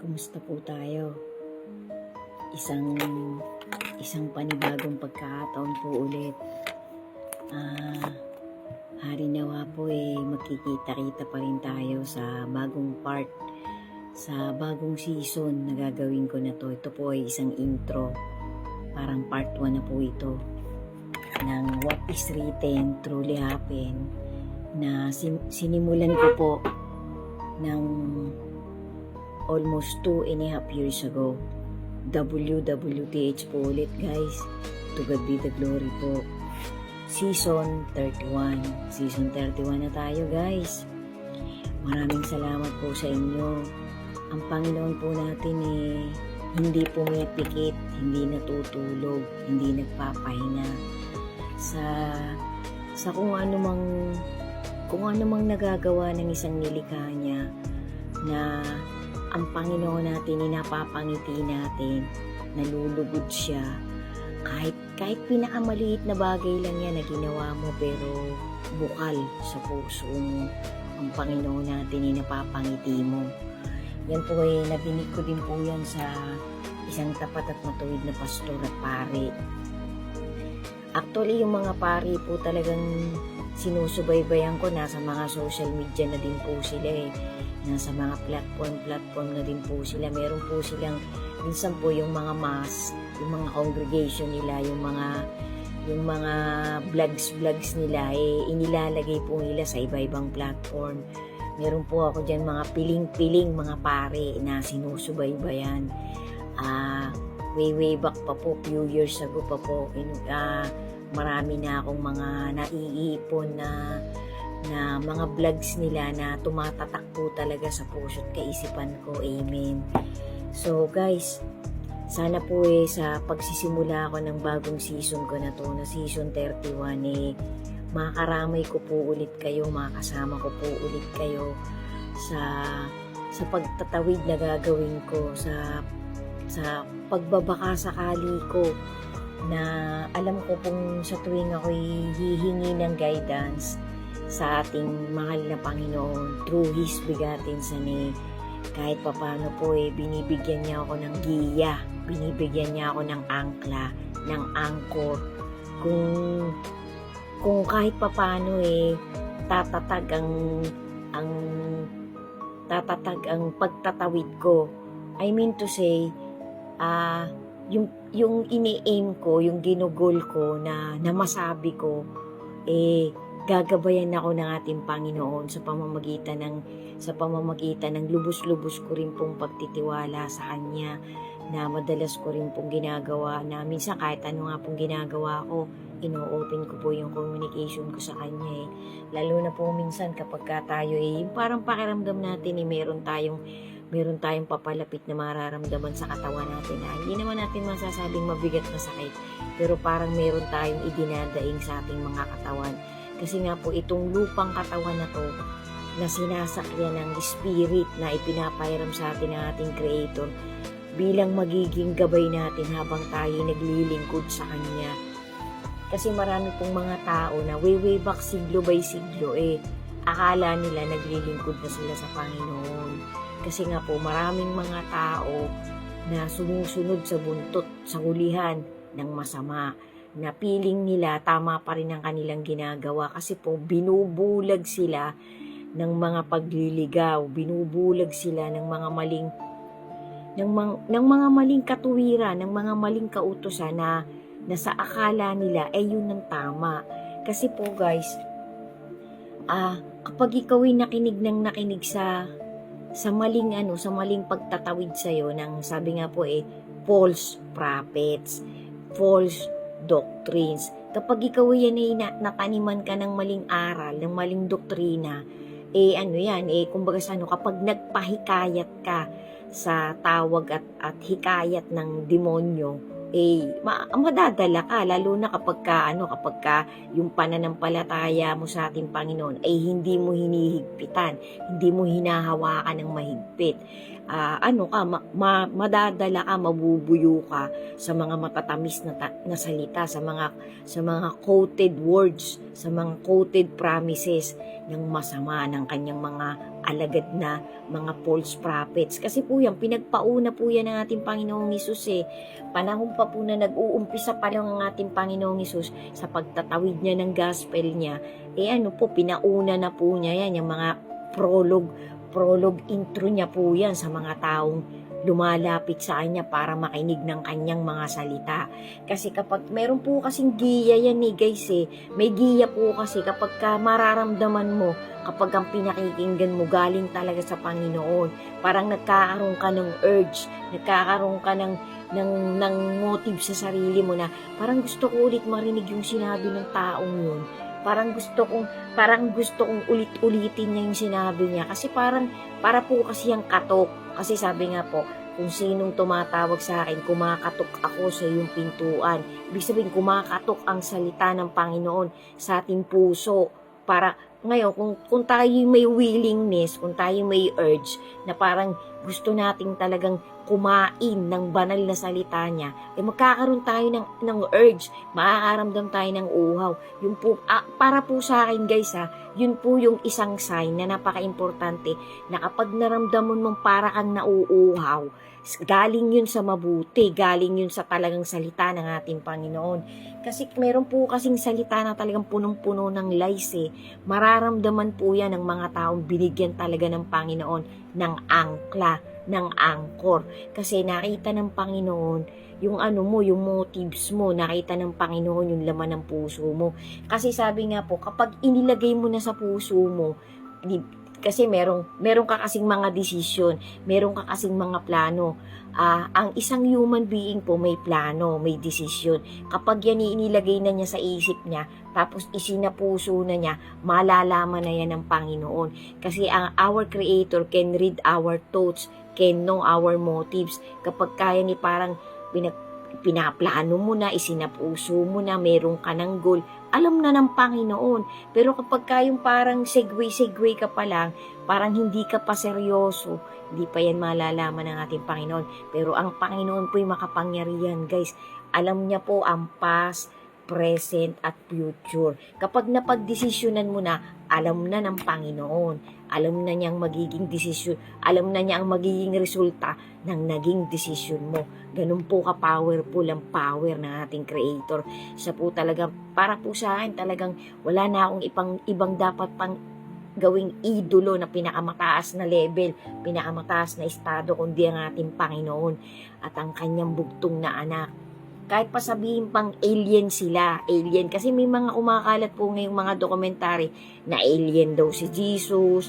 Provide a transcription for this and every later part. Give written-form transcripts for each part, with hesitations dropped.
Kumusta po tayo? Isang panibagong pagkakataon po ulit. Hari nawa po magkikita-kita pa rin tayo sa bagong part, sa bagong season na gagawin ko na to. Ito po ay isang intro, parang part 1 na po ito ng What is Written Truly Happen na sinimulan ko po ng almost 2.5 years ago. WWTH po ulit guys. To God be the glory po. Season 31. Season 31 na tayo guys. Maraming salamat po sa inyo. Ang Panginoon po natin hindi pumipikit, hindi natutulog, hindi nagpapahinga sa kung ano mang nagagawa ng isang nilikha niya, na ang Panginoon natin napapangiti natin, nalulugod siya. Kahit pinakamaliit na bagay lang yan na ginawa mo, pero bukal sa puso mo, ang Panginoon natin napapangiti mo. Yan po nabinig ko din po yan sa isang tapat at matuwid na pastor at pare. Actually, yung mga pare po talagang sinusubaybayan ko, nasa mga social media na din po sila nasa mga platform na din po sila. Meron po silang, minsan po yung mga mass, yung mga congregation nila, yung mga vlogs nila, inilalagay po nila sa iba-ibang platform. Meron po ako dyan mga piling-piling mga pare na sinusubaybayan. Way back pa po, few years ago pa po, marami na akong mga naiipon na mga vlogs nila na tumatatak po talaga sa puso't kaisipan ko. Amen. So guys, sana po sa pagsisimula ako ng bagong season ko na to, na season 31, makaramay ko po ulit kayo, makasama ko po ulit kayo sa pagtatawid na gagawin ko, sa pagbabaka sakali ko, na alam ko pong sa tuwing ako'y hihingi ng guidance sa ating mahal na Panginoon through His begotten Son, kahit papano po binibigyan niya ako ng giya, binibigyan niya ako ng angkla, ng angkor, kung kahit papano tatatag ang pagtatawid ko. I mean to say, yung ini-aim ko, yung ginugol ko na masabi ko, gagabayan ako ng ating Panginoon sa pamamagitan ng lubos-lubos ko rin pong pagtitiwala sa Kanya, na madalas ko rin pong ginagawa, na minsan kahit ano nga pong ginagawa ko, ino-open ko po yung communication ko sa Kanya. Lalo na po minsan kapag tayo parang pakiramdam natin meron tayong papalapit na mararamdaman sa katawan natin, hindi naman natin masasabing mabigat na sakit, pero parang meron tayong idinadaing sa ating mga katawan. Kasi nga po, itong lupang katawan na to, na sinasakyan ng spirit na ipinapahiram sa atin ng ating Creator, bilang magiging gabay natin habang tayo naglilingkod sa Kanya. Kasi marami pong mga tao na way back siglo by siglo, akala nila naglilingkod na sila sa Panginoon. Kasi nga po, maraming mga tao na sumusunod sa buntot, sa hulihan ng masama, na piling nila tama pa rin ang kanilang ginagawa, kasi po binubulag sila ng mga pagliligaw, binubulag sila ng mga maling katuwiran, ng mga maling kautusan na sa akala nila yun ang tama. Kasi po guys, kapag ikaw nakinig sa maling pagtatawid sa'yo ng, sabi nga po false prophets, false doctrines. Kapag ikaw nataniman ka ng maling aral, ng maling doktrina, kumbaga kapag nagpahikayat ka sa tawag at hikayat ng demonyo, madadala ka, lalo na kapag ka yung pananampalataya mo sa ating Panginoon hindi mo hinihigpitan, hindi mo hinahawakan ng mahigpit. Madadala ka, mabubuyo ka sa mga matatamis na salita, sa mga quoted words, sa mga quoted promises ng masama ng kanyang mga alagad na mga false prophets. Kasi po yan, pinagpauna po yan ng ating Panginoong Hesus eh. Panahon pa po na nag-uumpisa pa lang ang ating Panginoong Hesus sa pagtatawid niya ng gospel niya. Pinauna na po niya yan, yung mga prologue intro niya po yan sa mga taong lumalapit sa kanya para makinig ng kanyang mga salita. Kasi kapag meron po kasing giya yan guys may giya po kasi kapag mararamdaman mo, kapag ang pinakikinggan mo galing talaga sa Panginoon, parang nagkakaroon ka ng urge, nagkakaroon ka ng motive sa sarili mo na parang gusto ko ulit marinig yung sinabi ng taong yun. Parang gusto kong ulit-ulitin niya yung sinabi niya kasi para po kasi yung katok. Kasi sabi nga po, kung sinong tumatawag sa akin, kumakatok ako sa iyong pintuan. Ibig sabihin, kumakatok ang salita ng Panginoon sa ating puso. Para ngayon, kung tayo may willingness, kung tayo may urge, na parang gusto nating talagang kumain ng banal na salita niya, magkakaroon tayo ng urge, makakaramdam tayo ng uhaw. Yun po, para po sa akin guys yun po yung isang sign na napaka-importante na kapag naramdaman mong para kang nauuhaw, galing yun sa mabuti, galing yun sa talagang salita ng ating Panginoon. Kasi meron po kasing salita na talagang punong-puno ng lies Mararamdaman po yan ng mga taong binigyan talaga ng Panginoon ng angkla, ng angkor. Kasi nakita ng Panginoon yung yung motives mo, nakita ng Panginoon yung laman ng puso mo. Kasi sabi nga po, kapag inilagay mo na sa puso mo, kasi meron ka kasing mga desisyon, meron ka kasing mga plano. Ang isang human being po may plano, may desisyon. Kapag yan inilagay na niya sa isip niya, tapos isinapuso na niya, malalaman na yan ng Panginoon. Kasi our Creator can read our thoughts, can know our motives. Kapag kaya ni parang pinaplano mo na, isinapuso mo na, meron ka ng goal, alam na ng Panginoon. Pero kapag kayong parang segue ka pa lang, parang hindi ka pa seryoso, hindi pa yan malalaman ng ating Panginoon. Pero ang Panginoon po'y makapangyarihan guys. Alam niya po ang past, present at future. Kapag napagdesisyonan mo na, alam na ng Panginoon. Alam na niyang magiging desisyon, alam na niya ang magiging resulta ng naging desisyon mo. Ganun po ka-powerful ang power ng ating Creator. Sa po talaga, para po sa akin talagang wala na akong ibang dapat pang gawing idolo na pinakamataas na level, pinakamataas na estado, kundi ang ating Panginoon at ang kanyang bugtong na anak. Kahit pa sabihin pang alien sila, alien. Kasi may mga kumakalat po ngayong mga dokumentary na alien daw si Jesus,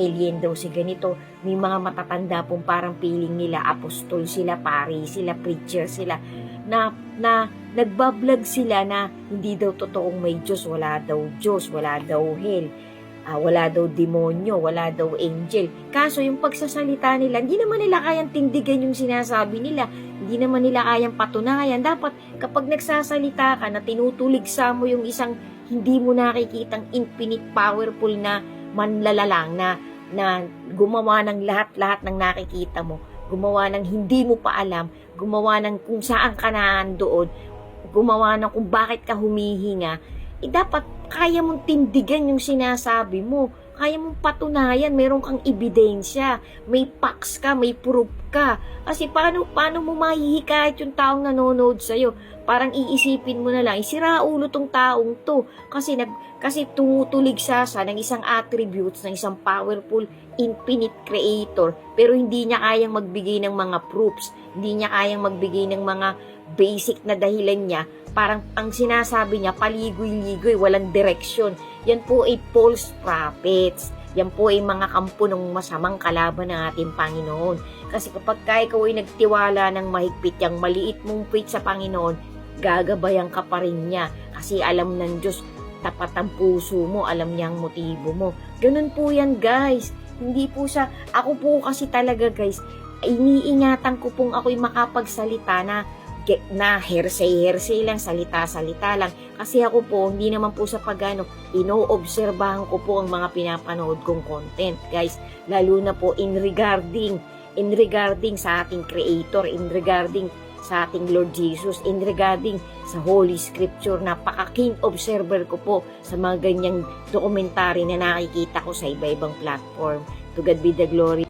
alien daw si ganito. May mga matatanda pong parang feeling nila, apostol sila, pari sila, preacher sila, na nagbablog sila na hindi daw totoong may Diyos, wala daw Diyos, wala daw hell. Wala daw demonyo, wala daw angel. Kaso yung pagsasalita nila, hindi naman nila kayang tindigan yung sinasabi nila. Hindi naman nila kayang patunayan. Dapat kapag nagsasalita ka na tinutuligsa mo yung isang hindi mo nakikitang infinite powerful na manlalalang na gumawa ng lahat-lahat ng nakikita mo, gumawa ng hindi mo pa alam, gumawa ng kung saan ka nandoon, gumawa ng kung bakit ka humihinga, dapat kaya mong tindigan yung sinasabi mo. Kaya mong patunayan, meron kang ebidensya, may facts ka, may proof ka. Kasi paano mo mahihikayat yung taong nanonood sa'yo? Parang iisipin mo na lang, sira ulo tong taong to. Kasi tumutulig sa ng isang attributes ng isang powerful, infinite creator. Pero hindi niya kayang magbigay ng mga proofs, hindi niya kayang magbigay ng mga basic na dahilan niya. Parang ang sinasabi niya, paligoy-ligoy, walang direksyon. Yan po ay false prophets. Yan po ay mga kampo ng masamang kalaban ng ating Panginoon. Kasi kapag ikaw ay nagtiwala ng mahigpit, yung maliit mong faith sa Panginoon, gagabayan ka pa rin niya. Kasi alam ng Diyos, tapat ang puso mo, alam niya ang motibo mo. Ganun po yan guys. Hindi po ako po kasi talaga guys, iniingatan ko pong ako'y makapagsalita na hearsay lang, salita lang. Kasi ako po, hindi naman po sa pagano, inoobserbahan ko po ang mga pinapanood kong content, guys. Lalo na po in regarding sa ating Creator, in regarding sa ating Lord Jesus, in regarding sa Holy Scripture. Napaka-keen observer ko po sa mga ganyang dokumentary na nakikita ko sa iba-ibang platform. To God be the glory.